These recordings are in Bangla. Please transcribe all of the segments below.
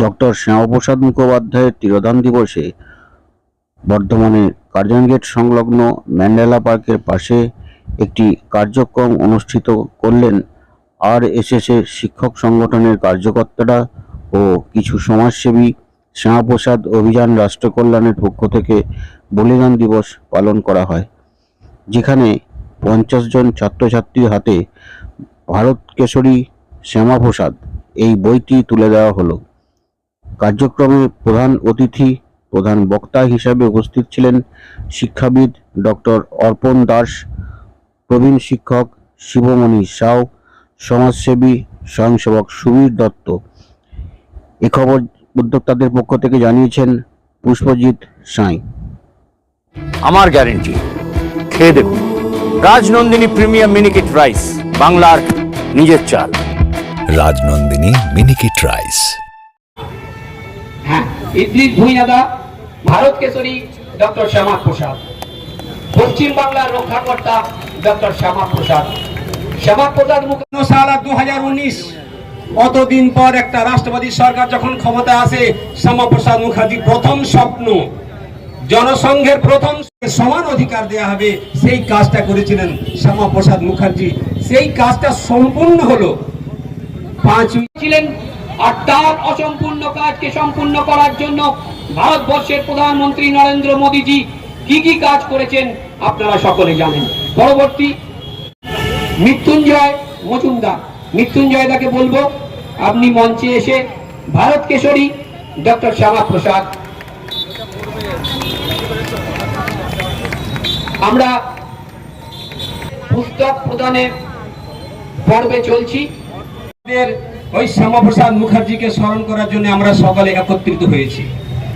ডক্টর শ্যামাপ্রসাদ মুখোপাধ্যায়ের তিরোধান দিবসে বর্ধমানের কার্জন গেট সংলগ্ন ম্যান্ডেলা পার্কের পাশে একটি কার্যক্রম অনুষ্ঠিত করলেন আরএসএস এর শিক্ষক সংগঠনের কার্যকর্তারা ও কিছু সমাজসেবী। শ্যামাপ্রসাদ অভিযান রাষ্ট্র কল্যাণের পক্ষ থেকে বলিদান দিবস পালন করা হয়, যেখানে 50 জন ছাত্রছাত্রীর হাতে ভারত কেশরী শ্যামাপ্রসাদ এই বইটি তুলে দেওয়া হলো। কার্যক্রমে প্রধান বক্তা হিসেবে উপস্থিত ছিলেন শিক্ষাবিদ ডক্টর অর্পণ দাস, প্রবীণ শিক্ষক শিবমণি সাউ, সমাজসেবী স্বয়ংসেবক সুবীর দত্ত। এ খবর উদ্যোক্তাদের পক্ষ থেকে জানিয়েছেন পুষ্পজিৎ সাঁই। আমার গ্যারেন্টি, খেয়ে দেখুন রাজনন্দিনী প্রিমিয়াম মিনিকেট রাইস, বাংলার নিজের চাল। রাজনন্দিনী মিনিকেট রাইস। হ্যাঁ, ইদ্রিস ভূঁইয়াদা, ভারত কেশরী ডক্টর শ্যামাপ্রসাদ, পশ্চিম বাংলার রক্ষাকর্তা ডক্টর শ্যামাপ্রসাদ। শ্যামাপ্রসাদ সাল 2019, অতদিন পর একটা রাষ্ট্রবাদী সরকার যখন ক্ষমতা আসে, শ্যামাপ্রসাদ মুখার্জি প্রথম স্বপ্ন জনসংঘের প্রথম সমান অধিকার দেয়া হবে, সেই কাজটা করেছিলেন শ্যামাপ্রসাদ মুখার্জি। সেই কাজটা সম্পূর্ণ হলো 5 ছিলেন। আর তার অসম্পূর্ণ কাজকে সম্পূর্ণ করার জন্য ভারতবর্ষের প্রধানমন্ত্রী নরেন্দ্র মোদীজি কি কি কাজ করেছেন আপনারা সকলে জানেন। পরবর্তী মৃত্যুঞ্জয় মজুমদার, মৃত্যুঞ্জয় দাকে বলবো আপনি মঞ্চে এসে ভারত কেশরী ডক্টর শ্যামাপ্রসাদ। আমরা পুস্তক প্রদানের পর্বে চলছি। ওই শ্যামাপ্রসাদ মুখার্জিকে স্মরণ করার জন্য আমরা সকলে একত্রিত হয়েছি।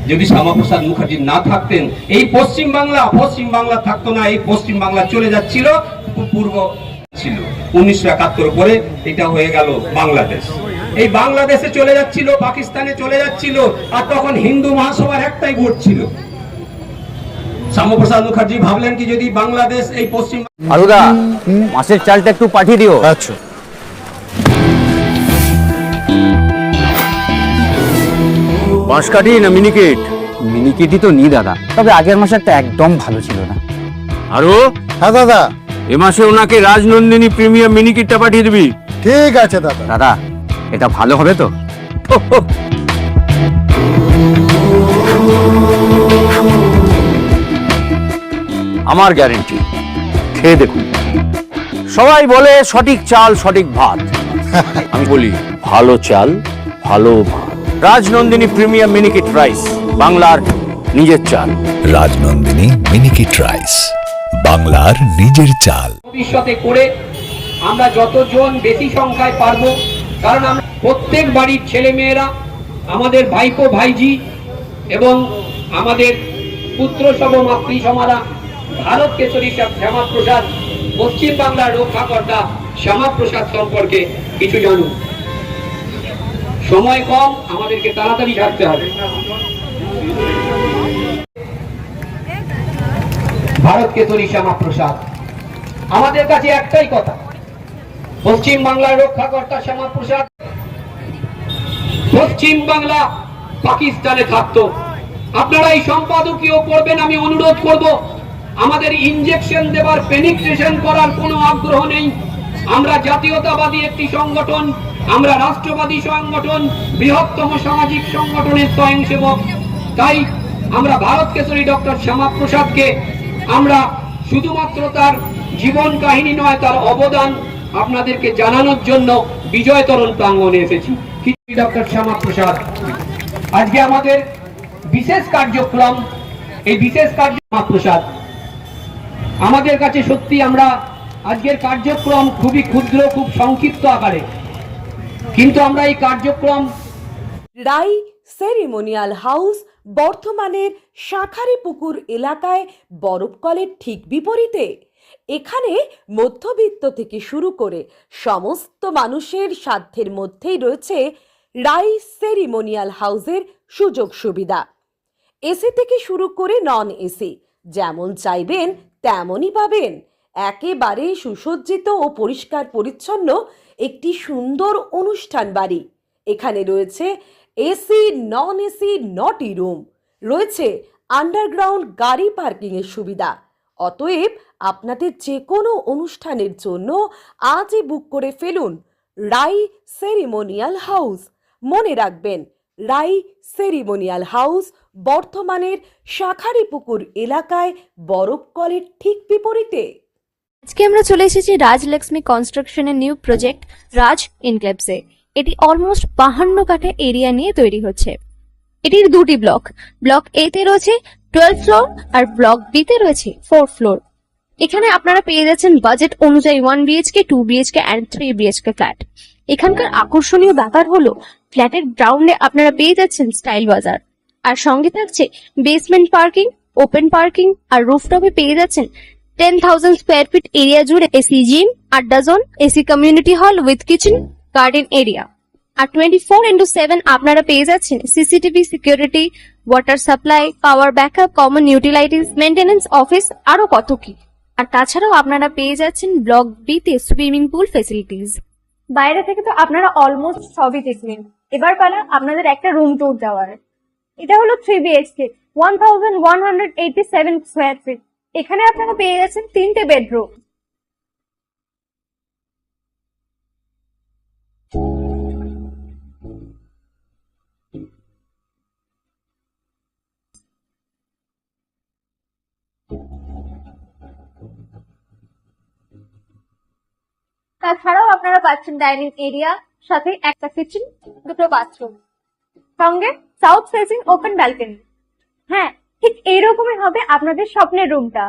যদি শ্যামাপ্রসাদ মুখার্জি না থাকতেন, এই পশ্চিম বাংলা থাকতো না। এই পশ্চিম বাংলা চলে যাচ্ছিল পূর্ব ছিল। 1971 পরে এটা হয়ে গেল বাংলাদেশ। এই বাংলাদেশে চলে যাচ্ছিল, পাকিস্তানে চলে যাচ্ছিল, আর তখন হিন্দু মহাসভার একটাই ভোট ছিল। শ্যামাপ্রসাদ মুখার্জি ভাবলেন কি, যদি বাংলাদেশ এই পশ্চিম আলুদা, মাছের চালটা একটু পাঠিয়ে দিও। আচ্ছা, বাঁশকাঠি না মিনিকেট? মিনিকেটই তো নি দাদা, তবে আগের মাসেরটা একদম ভালো ছিল না। আরো হ্যাঁ দাদা, এ মাসে ওনাকে রাজনন্দিনী প্রিমিয়াম মিনিকেটটা পাঠিয়ে দিবি। ঠিক আছে দাদা। দাদা, এটা ভালো হবে তো? আমার গ্যারেন্টি, খেয়ে দেখুন। সবাই বলে সঠিক চাল সঠিক ভাত, আমি বলি ভালো চাল ভালো ভাত। রাজনন্দিনী প্রিমিয়াম মিনিকেট রাইস, বাংলার নিজের চাল। রাজনন্দিনী মিনিকেট রাইস, বাংলার নিজের চাল। ভবিষ্যতে করে আমরা যতজন বেশি সংখ্যায় পারবো, কারণ আমরা প্রত্যেক বাড়ির ছেলে মেয়েরা, আমাদের ভাইপো ভাইজি এবং আমাদের পুত্র সম মাতৃ সমারা ভারত কেশরী শ্যামাপ্রসাদ, পশ্চিম বাংলার রক্ষাকর্তা শ্যামাপ্রসাদ সম্পর্কে কিছু জানুন। সময় কম, আমাদেরকে তাড়াতাড়ি ছাড়তে হবে। ভারত কেশরী শ্যামাপ্রসাদ, আমাদের কাছে একটাই কথা, পশ্চিম বাংলার রক্ষাকর্তা শ্যামাপ্রসাদ পশ্চিম বাংলা পাকিস্তানে থাকতো। আপনারা এই সম্পাদকীয় পড়বেন, আমি অনুরোধ করব, আমাদের ইনজেকশন দেবার, পেনিট্রেশন করার কোনো আগ্রহ নেই। আমরা জাতীয়তাবাদী একটি সংগঠন, আমরা রাষ্ট্রবাদী সংগঠন, বৃহত্তম সামাজিক সংগঠনের স্বয়ংসেবক। তাই আমরা ভারত কেশরী ডক্টর শ্যামাপ্রসাদকে আমরা শুধুমাত্র তার জীবন কাহিনী নয়, তার অবদান আপনাদেরকে জানানোর জন্য বিজয় তরণ প্রাঙ্গণে এসেছি। ডক্টর শ্যামাপ্রসাদ, আজকে আমাদের বিশেষ কার্যক্রম, এই বিশেষ শ্যামাপ্রসাদ আমাদের কাছে সত্যি, আমরা আজকের কার্যক্রম খুবই ক্ষুদ্র, খুব সংক্ষিপ্ত আকারে, কিন্তু আমরা এই কার্যক্রম রাই সেরিমোনিয়াল হাউস বর্ধমানের শাঁখারীপুকুর এলাকায় বরফকলের ঠিক বিপরীতে। এখানে মধ্যবিত্ত থেকে শুরু করে সমস্ত মানুষের সাধ্যের মধ্যেই রয়েছে রাই সেরিমোনিয়াল হাউসের সুযোগ সুবিধা। এসি থেকে শুরু করে নন এসি, যেমন চাইবেন তেমনই পাবেন। একেবারে সুসজ্জিত ও পরিষ্কার পরিচ্ছন্ন একটি সুন্দর অনুষ্ঠান বাড়ি। এখানে রয়েছে এসি, নন এসি, নটি রুম, রয়েছে আন্ডারগ্রাউন্ড গাড়ি পার্কিংয়ের সুবিধা। অতএব আপনাদের যে কোনো অনুষ্ঠানের জন্য আজই বুক করে ফেলুন রাই সেরিমোনিয়াল হাউস। মনে রাখবেন, রাই সেরিমোনিয়াল হাউস বর্ধমানের শাঁখারীপুকুর এলাকায় বরফকলের ঠিক বিপরীতে। আজকে আমরা চলে এসেছি রাজলক্ষ্মী কনস্ট্রাকশনের নিউ প্রজেক্ট রাজ ইনক্লেভসে। এটি অলমোস্ট 52 কাঠা এরিয়া নিয়ে তৈরি হচ্ছে। এটির দুটি ব্লক, ব্লক এ তে রয়েছে 12 ফ্লোর আর ব্লক বি তে রয়েছে 4 ফ্লোর। এখানে আপনারা পেয়ে যাচ্ছেন বাজেট অনুযায়ী 1 BHK, 2 BHK and 3 BHK flat. এখানকার আকর্ষণীয় ব্যাপার হলো ফ্ল্যাটের গ্রাউন্ডে আপনারা পেয়ে যাচ্ছেন স্টাইল বাজার, আর সঙ্গে থাকছে বেসমেন্ট পার্কিং, ওপেন পার্কিং, আর রুফটপে পেয়ে যাচ্ছেন 10,000 স্কোয়ার ফিট এরিয়া জুড়ে এসি জিম, আড্ডা zone, AC community hall with kitchen, garden area. আর 24/7 আপনারা পেয়ে যাচ্ছেন CCTV security, water supply, power backup, common utilities, maintenance office, আরো কত কি। আর তাছাড়াও আপনারা পেয়ে যাচ্ছেন ব্লক বি তে সুইমিং পুল ফেসিলিটিস। বাইরে থেকে তো আপনারা অলমোস্ট সবই দেখলেন, এবার পালা আপনাদের একটা রুম ট্যুর দেওয়ার। এটা হলো 3 বিএইচকে, 1187 স্কোয়ার ফিট। এখানে আপনারা পেয়ে যাচ্ছেন 3টে বেডরুম। তাছাড়াও আপনারা পাচ্ছেন ডাইনিং এরিয়া, সাথে একটা কিচেন, দুটো বাথরুম, সঙ্গে সাউথ ফেসিং ওপেন ব্যালকনি। হ্যাঁ, ঠিক এইরকমই হবে আপনাদের স্বপ্নের রুমটা।